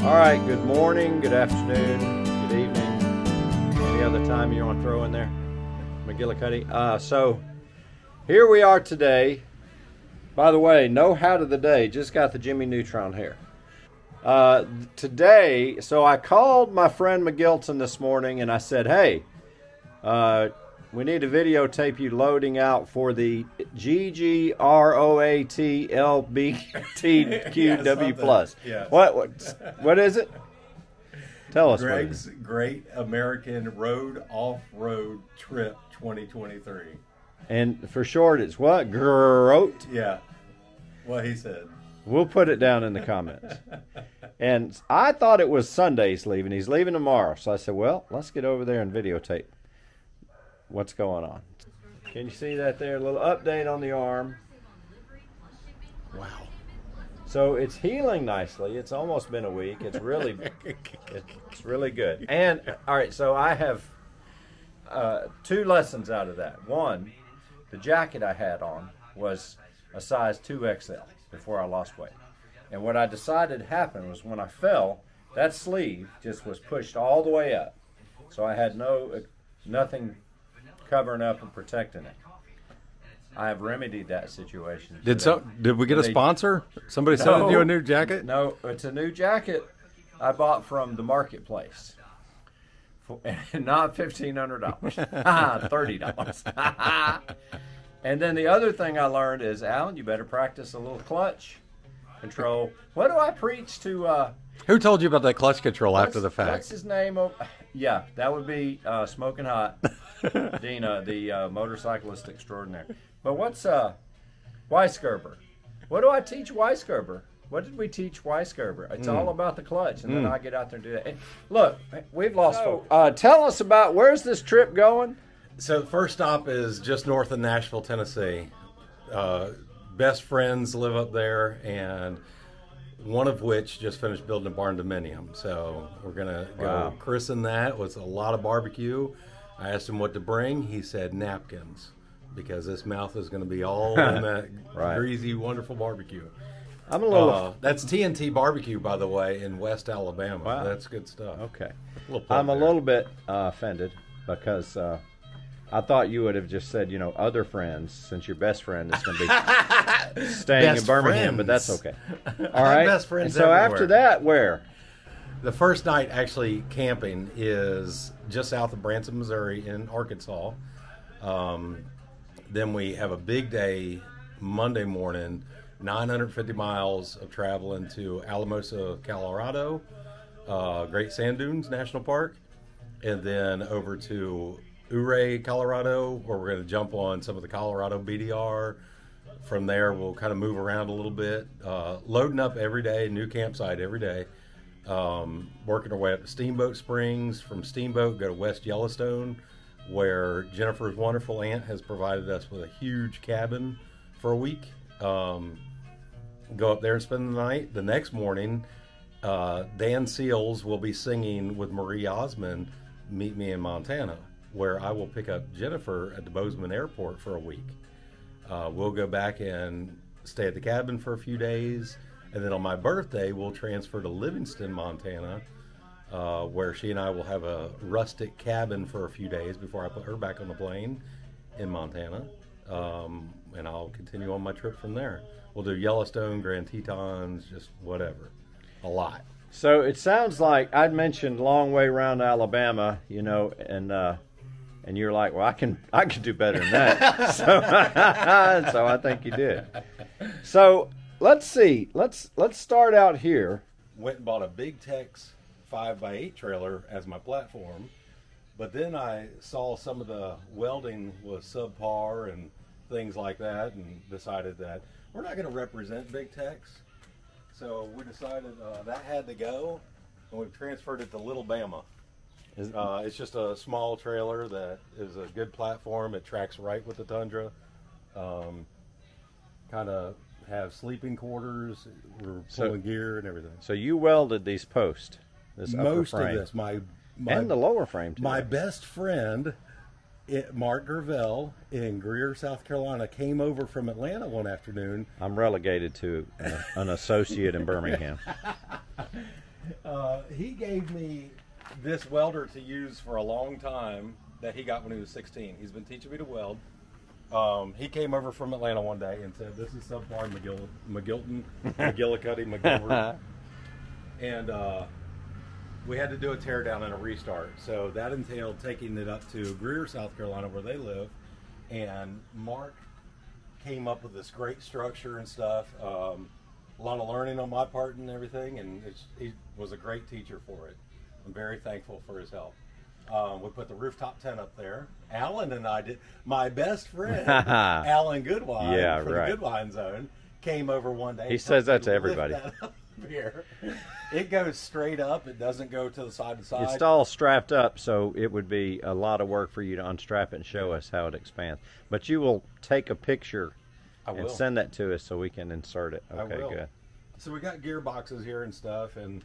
All right, good morning, good afternoon, good evening, any other time you want to throw in there, McGillicuddy. So here we are today. By the way, no hat of the day, just got the Jimmy Neutron hair. Today, so I called my friend McGilton this morning and I said, hey, we need to videotape you loading out for the GGROATLBTQW plus. Yeah. What is it? Tell us. Greg's Great American Road Off-Road Trip 2023. And for short, it's what? GROAT? Yeah, what he said. We'll put it down in the comments. And I thought it was Sunday he's leaving. He's leaving tomorrow. So I said, well, let's get over there and videotape what's going on. Can you see that there? A little update on the arm. Wow. So it's healing nicely. It's almost been a week. It's really, it's really good. And all right, so I have two lessons out of that. One, the jacket I had on was a size 2XL before I lost weight. And what I decided happened was when I fell, that sleeve just was pushed all the way up. So I had nothing covering up and protecting it. I have remedied that situation. Did we get a sponsor? Somebody sent you a new jacket? No, it's a new jacket I bought from the marketplace. Not $1,500, $30. And then the other thing I learned is, Alan, you better practice a little clutch control. What do I preach to? Who told you about that clutch control after the fact? What's his name? Yeah, that would be Smoking Hot, Dina, the motorcyclist extraordinaire. But what's Weisgerber? What do I teach Weisgerber? What did we teach Weisgerber? It's all about the clutch, and then I get out there and do that. And look, we've lost folks. Tell us about, where's this trip going? So the first stop is just north of Nashville, Tennessee. Best friends live up there, and one of which just finished building a barn dominium. So we're going to go christen that with a lot of barbecue. I asked him what to bring. He said napkins, because this mouth is going to be all in that greasy, wonderful barbecue. I'm a little. That's TNT Barbecue, by the way, in West Alabama. Wow. That's good stuff. Okay. I'm a little bit offended because I thought you would have just said, other friends, since your best friend is going to be staying in Birmingham, but that's okay. All right. Best friends and so everywhere. after that, where? The first night actually camping is just south of Branson, Missouri, in Arkansas. Then we have a big day Monday morning, 950 miles of traveling to Alamosa, Colorado, Great Sand Dunes National Park, and then over to Ouray, Colorado, where we're going to jump on some of the Colorado BDR. From there, we'll kind of move around a little bit, loading up every day, new campsite every day, working our way up to Steamboat Springs. From Steamboat, go to West Yellowstone, where Jennifer's wonderful aunt has provided us with a huge cabin for a week. Go up there and spend the night. The next morning, Dan Seals will be singing with Marie Osmond, Meet Me in Montana, where I will pick up Jennifer at the Bozeman Airport for a week. We'll go back and stay at the cabin for a few days, and then on my birthday, we'll transfer to Livingston, Montana, where she and I will have a rustic cabin for a few days before I put her back on the plane in Montana, and I'll continue on my trip from there. We'll do Yellowstone, Grand Tetons, just whatever, a lot. So it sounds like I'd mentioned long way around Alabama, and you're like, well, I can do better than that. So I think you did. So let's see. Let's start out here. Went and bought a Big Tex 5x8 trailer as my platform, but then I saw some of the welding was subpar and things like that, and decided that we're not going to represent Big Tex. So we decided that had to go, and we've transferred it to Little Bama. It's just a small trailer that is a good platform. It tracks right with the Tundra. Kind of have sleeping quarters. We're pulling gear and everything. So you welded these posts, this Most upper frame. of this, my and the lower frame too. My best friend, Mark Gervell in Greer, South Carolina, came over from Atlanta one afternoon. I'm relegated to an associate in Birmingham. He gave me this welder to use for a long time that he got when he was 16. He's been teaching me to weld. He came over from Atlanta one day and said, "This is subpar McGilton, McGillicuddy, McGilvert." And we had to do a tear down and a restart. So that entailed taking it up to Greer, South Carolina, where they live. And Mark came up with this great structure and stuff. A lot of learning on my part and everything. And he was a great teacher for it. I'm very thankful for his help. We put the rooftop tent up there. Alan and I did. My best friend, Alan Goodwine, Yeah, from right. the Goodwine Zone, came over one day. He and says that told to me lift everybody. that up here. It goes straight up. It doesn't go to the side to side. It's all strapped up, so it would be a lot of work for you to unstrap it and show us how it expands. But you will take a picture I and will. send that to us so we can insert it. I Okay, will. good. So we got gearboxes here and stuff, and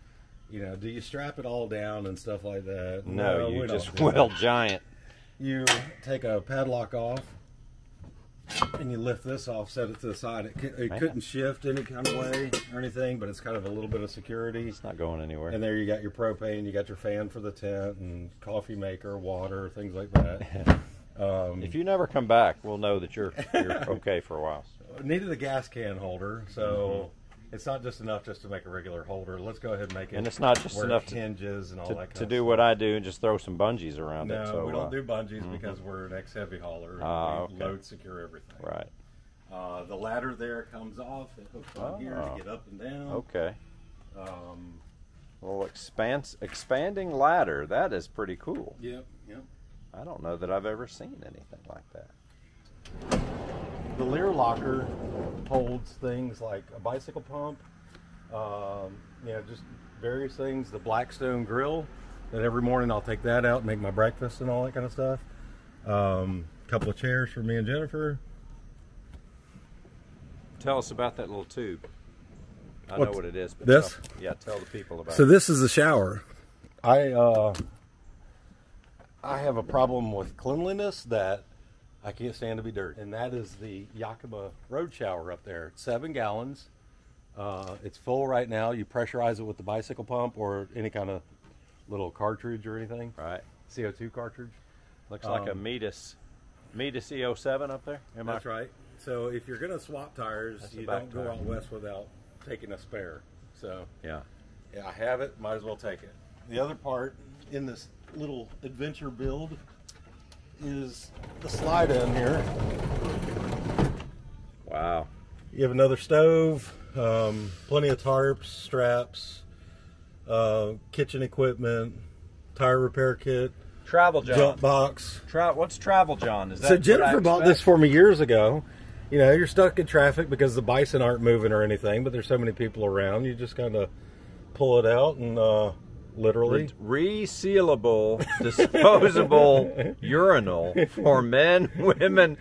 do you strap it all down and stuff like that? No, we you don't just do that. weld giant. You take a padlock off, and you lift this off, set it to the side. It Man. couldn't shift any kind of way or anything, but it's kind of a little bit of security. It's not going anywhere. And there you got your propane, you got your fan for the tent, and coffee maker, water, things like that. If you never come back, we'll know that you're okay for a while. Needed a gas can holder, so it's not just enough just to make a regular holder. Let's go ahead and make it. And it's not just where enough it hinges and all that kind To of do stuff. what I do and just throw some bungees around No, it. So we don't do bungees because we're an ex-heavy hauler. And Ah, we okay. load secure everything. right. The ladder there comes off. It hooks on here Oh. to get up and down. Okay. Um, Well, expanding ladder. That is pretty cool. yep, yep. I don't know that I've ever seen anything like that. The Lear locker holds things like a bicycle pump, just various things. The Blackstone grill that every morning I'll take that out and make my breakfast and all that kind of stuff. Couple of chairs for me and Jennifer. Tell us about that little tube. I know What's what it is. But this? tell the people about So it. this is the shower. I have a problem with cleanliness that I can't stand to be dirty, and that is the Yakima Road shower up there. It's 7 gallons. It's full right now. You pressurize it with the bicycle pump or any kind of little cartridge or anything. Right. CO2 cartridge. Looks like a Metis E07 up there. Am That's right. So if you're going to swap tires, That's the you back don't go tire. out west without taking a spare. So Yeah. yeah, I have it. Might as well take it. The other part in this little adventure build is the slide in here. Wow. You have another stove, plenty of tarps, straps, kitchen equipment, tire repair kit, Travel John. jump box. What's Travel John? Is that So what I Jennifer bought this expect? for me years ago. You're stuck in traffic because the bison aren't moving or anything, but there's so many people around. You just kind of pull it out and literally. Resealable, disposable urinal for men, women,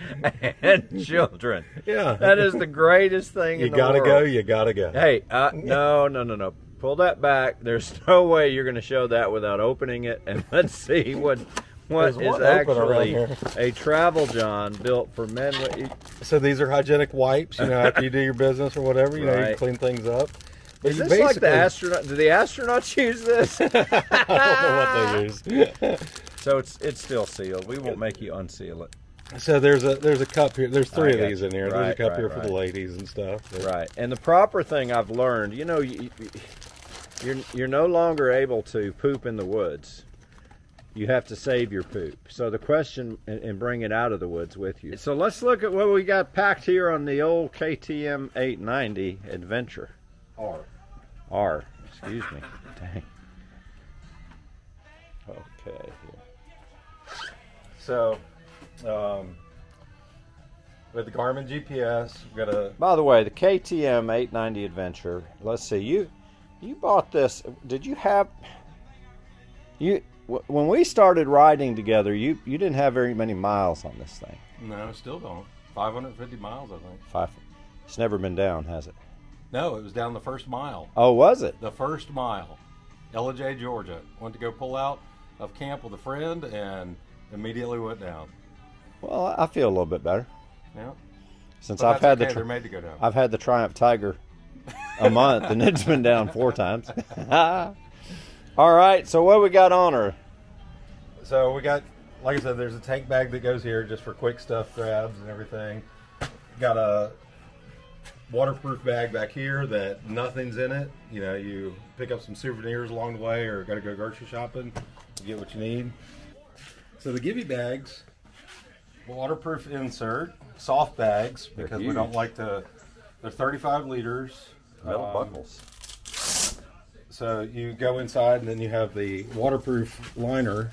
and children. Yeah. That is the greatest thing You in the gotta world. go, you gotta go. Hey, no. Pull that back. There's no way you're going to show that without opening it. And let's see what There's is one open around actually here. a Travel John built for men. So these are hygienic wipes, after you do your business or whatever, you Right. clean things up. But Is you this like the basically- astronaut? Do the astronauts use this? I don't know what they use. So it's still sealed. We won't make you unseal it. So there's a cup here. There's 3 I of got these you. in here. Right, There's a cup right, here for the right. ladies and stuff. But- Right. And the proper thing I've learned, you're no longer able to poop in the woods. You have to save your poop. So the question, and bring it out of the woods with you. So let's look at what we got packed here on the old KTM 890 Adventure. R. Excuse me. Dang. Okay. So, with the Garmin GPS, we've got a By the way, the KTM 890 Adventure. Let's see. You bought this. Did you have when we started riding together? You didn't have very many miles on this thing. no, still don't 550 miles, I think. 5. It's never been down, has it? No, it was down the first mile. Oh, was it? The first mile, LJ, Georgia. Went to go pull out of camp with a friend and immediately went down. Well, I feel a little bit better Yeah, since but I've had that's okay. They're made to go down. I've had the Triumph Tiger a month and it's been down 4 times. All right, so what we got on her? So we got, like I said, there's a tank bag that goes here just for quick stuff grabs and everything. Got a waterproof bag back here that nothing's in it. You know, you pick up some souvenirs along the way or got to go grocery shopping, you get what you need. So the Gibby bags, waterproof insert, soft bags because we don't like to, they're 35 liters. Metal buckles. So you go inside and then you have the waterproof liner.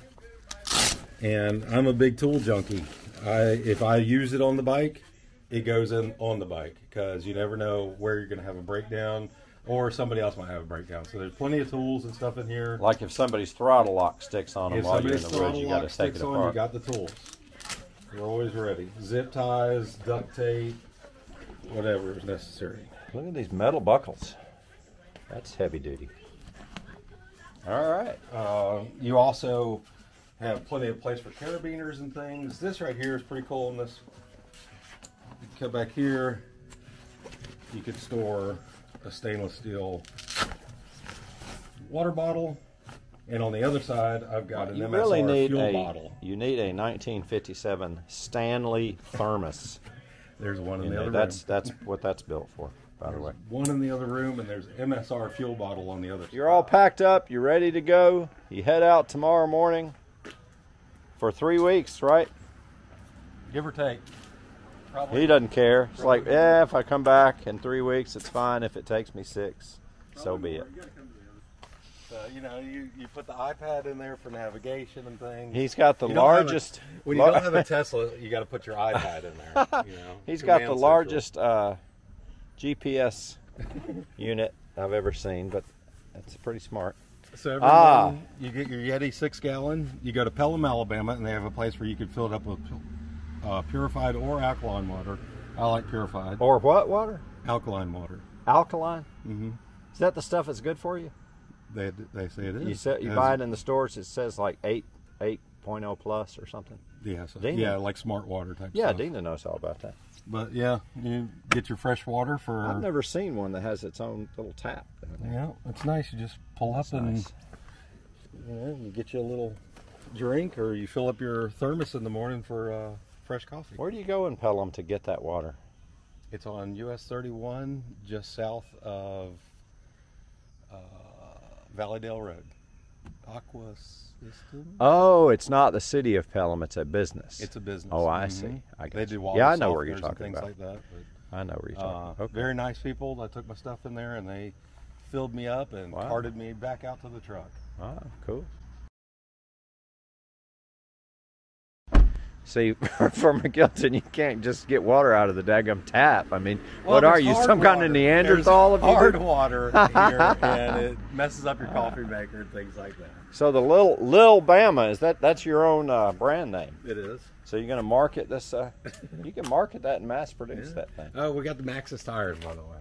And I'm a big tool junkie. If I use it on the bike, it goes in on the bike because you never know where you're going to have a breakdown or somebody else might have a breakdown. So there's plenty of tools and stuff in here. Like if somebody's throttle lock sticks on them If while you're in somebody's the woods, you throttle got lock to take it sticks on, apart. you got the tools. You're always ready. Zip ties, duct tape, whatever is necessary. Look at these metal buckles. That's heavy duty. All right. You also have plenty of place for carabiners and things. This right here is pretty cool. In this, you come back here, you could store a stainless steel water bottle, and on the other side, I've got an You MSR really need fuel bottle. You need a 1957 Stanley thermos. There's one in the know, other that's room. that's what that's built for, by the way. One in the other room, and there's MSR fuel bottle on the other side. You're all packed up. You're ready to go. You head out tomorrow morning for 3 weeks, right? Give or take. Probably. He doesn't care. It's like, yeah, if I come back in 3 weeks, it's fine. If it takes me 6, so be it. You know, you put the iPad in there for navigation and things. He's got the You don't have a- largest. When you don't have a Tesla, you got to put your iPad in there. You know, He's got the Command largest GPS unit I've ever seen, but that's pretty smart. Central. So every morning you get your Yeti 6-gallon. You go to Pelham, Alabama, and they have a place where you can fill it up with purified or alkaline water. I like purified. Or what water? Alkaline water. Alkaline? Mm-hmm. Is that the stuff that's good for you? They say it is. You buy it in the stores. It says like 8.0 plus or something. Yeah, so, Dina. yeah, like smart water type Yeah, stuff. Dina knows all about that. But yeah, you get your fresh water for. I've never seen one that has its own little tap. Yeah, it's nice. You just pull up and Nice. you know, you get you a little drink, or you fill up your thermos in the morning for fresh coffee. Where do you go in Pelham to get that water? It's on US 31, just south of Valleydale Road. Aqua System. Oh, it's not the city of Pelham. It's a business. It's a business. Oh, I Mhm. see. I They get do you. water Yeah, I know where you're softeners and talking things about. like that. I know where you're But, talking about. Okay. Very nice people. I took my stuff in there and they filled me up and Wow. carted me back out to the truck. Ah, cool. See, for McGilton, you can't just get water out of the daggum tap. I mean, what Well, are there's you, hard some kind of water. Neanderthal? There's hard water here, and it messes up your coffee maker and things like that. So the Lil Bama, that's your own brand name. It is. So you're going to market this? You can market that and mass produce that thing. Oh, we got the Maxxis tires, by the way.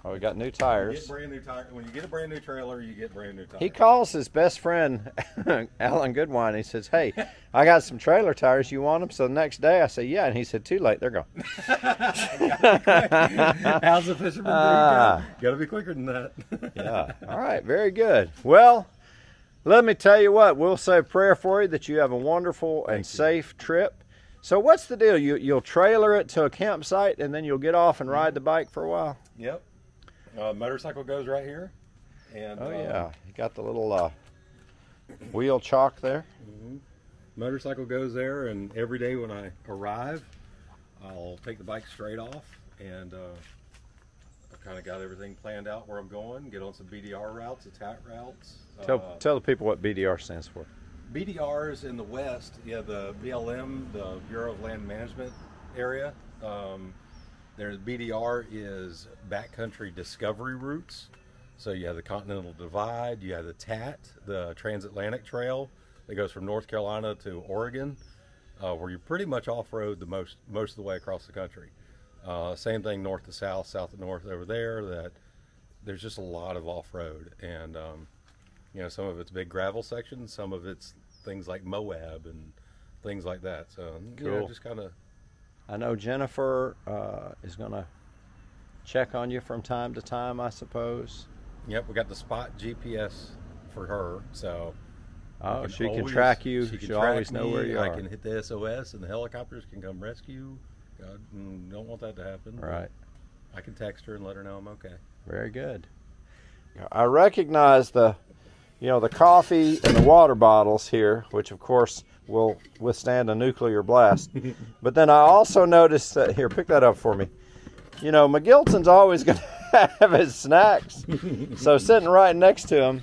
Oh, we got new You tires. get brand new tire. When you get a brand new trailer, you get brand new tires. He calls his best friend, Alan Goodwine. He says, "Hey, I got some trailer tires. You want them?" So the next day I say, "Yeah." And he said, "Too late. They're gone." How's the fisherman Ah. Got to be quicker than that. Yeah. All right. Very good. Well, let me tell you what. We'll say a prayer for you that you have a wonderful and safe trip. So what's the deal? You'll trailer it to a campsite and then you'll get off and ride the bike for a while? Yep. Motorcycle goes right here. And Oh, yeah. You got the little wheel chalk there. motorcycle goes there, and every day when I arrive, I'll take the bike straight off, and I've kind of got everything planned out where I'm going. Get on some BDR routes, attack routes. Tell the people what BDR stands for. BDRs in the west, yeah, the BLM, the Bureau of Land Management area. There's BDR is backcountry discovery routes. So you have the Continental Divide, you have the TAT, the Transatlantic Trail that goes from North Carolina to Oregon, where you're pretty much off-road the most of the way across the country. Same thing north to south, south to north over there. That there's just a lot of off-road, and you know, some of it's big gravel sections, some of it's things like Moab and things like that. So you know, Cool. just kind of. I know Jennifer is going to check on you from time to time, I suppose. Yep, we got the Spot GPS for her, so. Oh, I she can always- track you. She can She'll track always know me. where you I are. can hit the SOS, and the helicopters can come rescue. God, don't want that to happen. but Right. I can text her and let her know I'm okay. Very good. I recognize the coffee and the water bottles here, which of course will withstand a nuclear blast. But then I also noticed that, here, pick that up for me. McGilton's always going to have his snacks. So sitting right next to him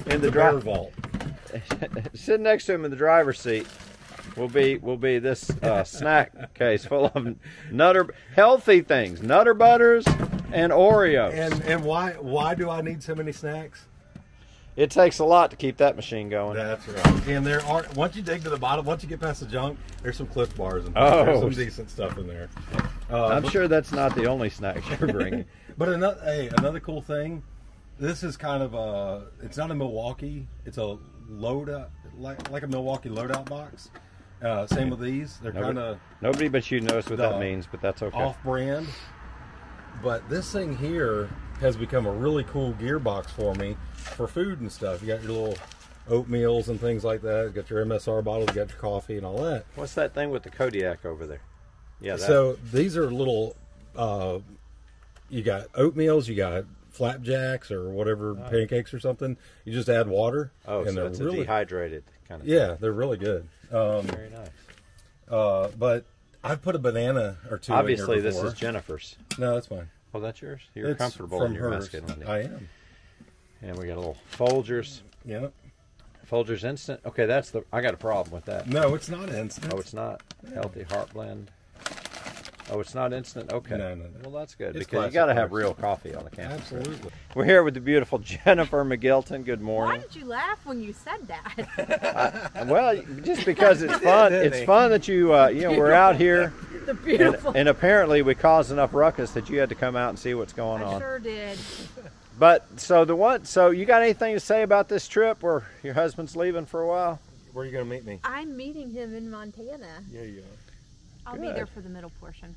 in the Bear drive, vault. sitting next to him in the driver's seat will be this snack case full of healthy things, Nutter Butters and Oreos. And why do I need so many snacks? It takes a lot to keep that machine going. That's right. And there are, once you dig to the bottom, once you get past the junk, there's some Cliff Bars and Oh. there's some decent stuff in there. I'm sure that's not the only snacks you're bringing. But another cool thing, this is kind of it's not a Milwaukee, it's a loadout, like a Milwaukee loadout box. Same with these, they're kind of Nobody but you knows what that means, but that's okay. off-brand. But this thing here has become a really cool gearbox for me for food and stuff. You got your little oatmeals and things like that. You got your MSR bottles, you got your coffee and all that. What's that thing with the Kodiak over there? Yeah, that. So these are little, you got oatmeals, you got flapjacks or whatever, pancakes or something. You just add water. Oh, and so they're it's really, a dehydrated kind of yeah, they're really good. Very nice. But I've put a banana or two Obviously, in here this before. is Jennifer's. No, that's fine. Oh, that's yours? You're It's comfortable from in your hers. masculinity. I am. And we got a little Folgers. Yeah. Folgers Instant. Okay, I got a problem with that. No, it's not instant. Oh, it's not? Healthy Heart Blend. Oh, it's not instant? Okay. No. Well, that's good, It's because you classic got to have Hearts. real coffee on the campus. Absolutely. We're here with the beautiful Jennifer McGilton. Good Why morning. did you laugh when you said that? Well, just because it's fun. It's fun that we're out here, The beautiful. and apparently we caused enough ruckus that you had to come out and see what's going I on. sure did. But so you got anything to say about this trip where your husband's leaving for a while? Where are you going to meet me? I'm meeting him in Montana. Yeah, you are. I'll be Good. there for the middle portion.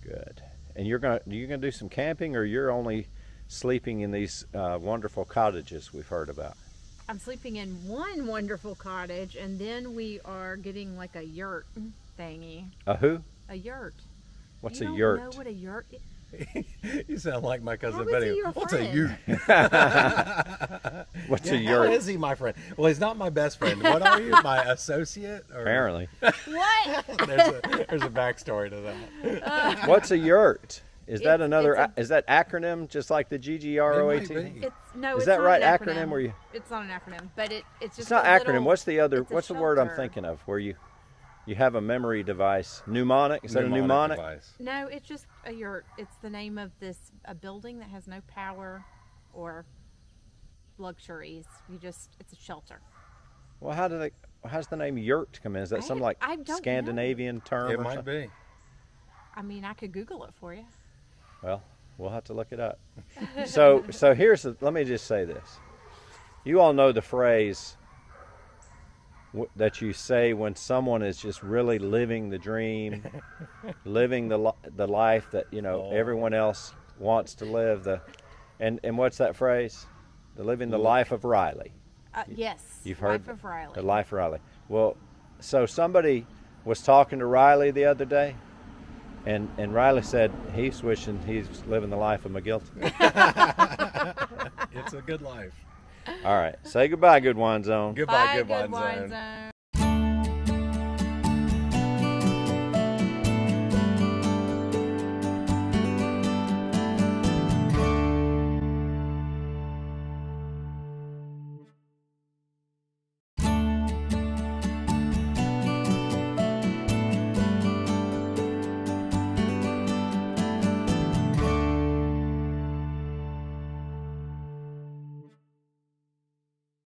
Good. And you're gonna do some camping, or you're only sleeping in these wonderful cottages we've heard about? I'm sleeping in one wonderful cottage, and then we are getting like a yurt thingy. A who? A yurt. What's You a don't yurt? know what a yurt is? You sound like my cousin How is Betty. he your What's a friend? you? What's a How yurt? is he my friend? Well, he's not my best friend. What are you? My associate? Or... Apparently. What? there's a backstory to that. What's a yurt? Is that It's- another? it's is that acronym just like the GGROAT? It might be. Is It's that not right? an Acronym? Where you? It's not an acronym, but it's just It's not a acronym. little- What's the other? it's a What's the word I'm shelter. thinking of? Where you have a memory device? Mnemonic? Is that a mnemonic? Device. No, it's just a yurt. It's the name of a building that has no power or luxuries. It's a shelter. Well, how's the name yurt come in? Is that some like I don't know. Scandinavian term? It or might something? be. I mean, I could Google it for you. Well, we'll have to look it up. So let me just say this. You all know the phrase that you say when someone is just really living the dream, living the life that everyone else wants to live. And what's that phrase? Living the life of Riley. Yes. You've heard Life of Riley. The life of Riley. Well, so somebody was talking to Riley the other day, and Riley said he's wishing he's living the life of McGilton. It's a good life. All right. Say goodbye, Good Wine Zone. Goodbye, Bye, good Good wine Wine zone. Zone.